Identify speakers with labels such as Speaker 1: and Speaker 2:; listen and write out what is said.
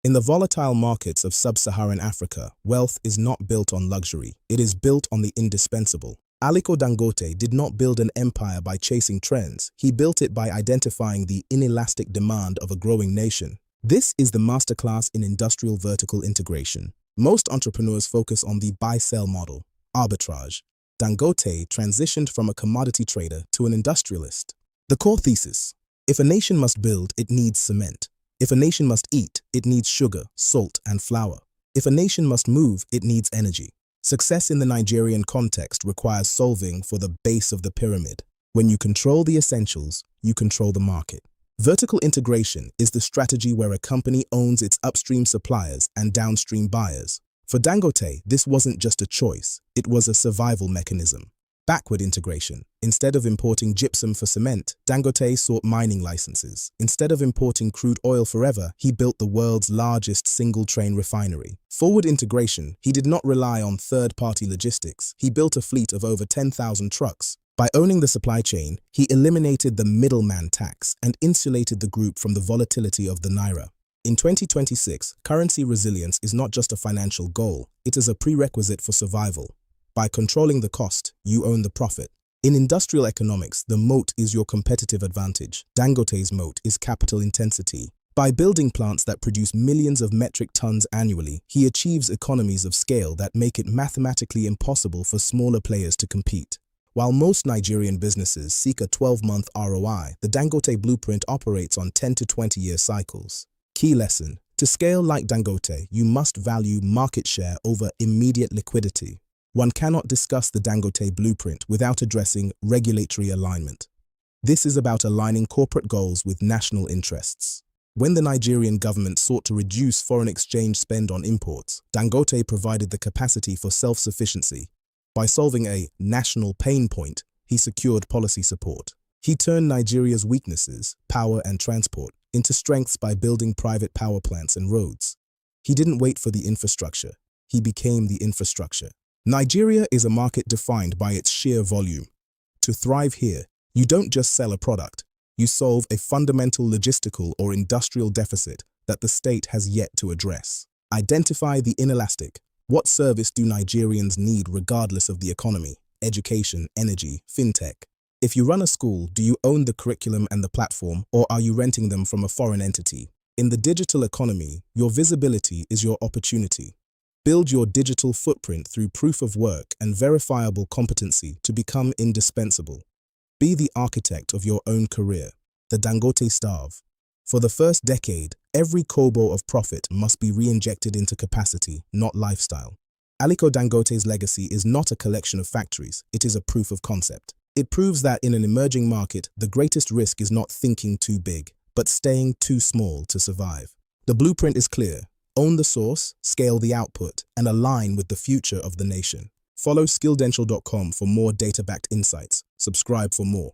Speaker 1: In the volatile markets of sub-Saharan Africa, wealth is not built on luxury, it is built on the indispensable. Aliko Dangote did not build an empire by chasing trends, he built it by identifying the inelastic demand of a growing nation. This is the masterclass in industrial vertical integration. Most entrepreneurs focus on the buy-sell model, arbitrage. Dangote transitioned from a commodity trader to an industrialist. The core thesis: if a nation must build, it needs cement. If a nation must eat, it needs sugar, salt, and flour. If a nation must move, it needs energy. Success in the Nigerian context requires solving for the base of the pyramid. When you control the essentials, you control the market. Vertical integration is the strategy where a company owns its upstream suppliers and downstream buyers. For Dangote, this wasn't just a choice, it was a survival mechanism. Backward integration. Instead of importing gypsum for cement, Dangote sought mining licenses. Instead of importing crude oil forever, he built the world's largest single-train refinery. Forward integration. He did not rely on third-party logistics. He built a fleet of over 10,000 trucks. By owning the supply chain, he eliminated the middleman tax and insulated the group from the volatility of the naira. In 2026, currency resilience is not just a financial goal, it is a prerequisite for survival. By controlling the cost, you own the profit. In industrial economics, the moat is your competitive advantage. Dangote's moat is capital intensity. By building plants that produce millions of metric tons annually, he achieves economies of scale that make it mathematically impossible for smaller players to compete. While most Nigerian businesses seek a 12-month ROI, the Dangote blueprint operates on 10 to 20-year cycles. Key lesson: to scale like Dangote, you must value market share over immediate liquidity. One cannot discuss the Dangote blueprint without addressing regulatory alignment. This is about aligning corporate goals with national interests. When the Nigerian government sought to reduce foreign exchange spend on imports, Dangote provided the capacity for self-sufficiency. By solving a national pain point, he secured policy support. He turned Nigeria's weaknesses, power and transport, into strengths by building private power plants and roads. He didn't wait for the infrastructure, he became the infrastructure. Nigeria is a market defined by its sheer volume. To thrive here, you don't just sell a product, you solve a fundamental logistical or industrial deficit that the state has yet to address. Identify the inelastic. What service do Nigerians need regardless of the economy? Education, energy, fintech. If you run a school, do you own the curriculum and the platform, or are you renting them from a foreign entity? In the digital economy, your visibility is your opportunity. Build your digital footprint through proof of work and verifiable competency to become indispensable. Be the architect of your own career. The Dangote starve. For the first decade, every kobo of profit must be re-injected into capacity, not lifestyle. Aliko Dangote's legacy is not a collection of factories, it is a proof of concept. It proves that in an emerging market, the greatest risk is not thinking too big, but staying too small to survive. The blueprint is clear. Own the source, scale the output, and align with the future of the nation. Follow skilldential.com for more data-backed insights. Subscribe for more.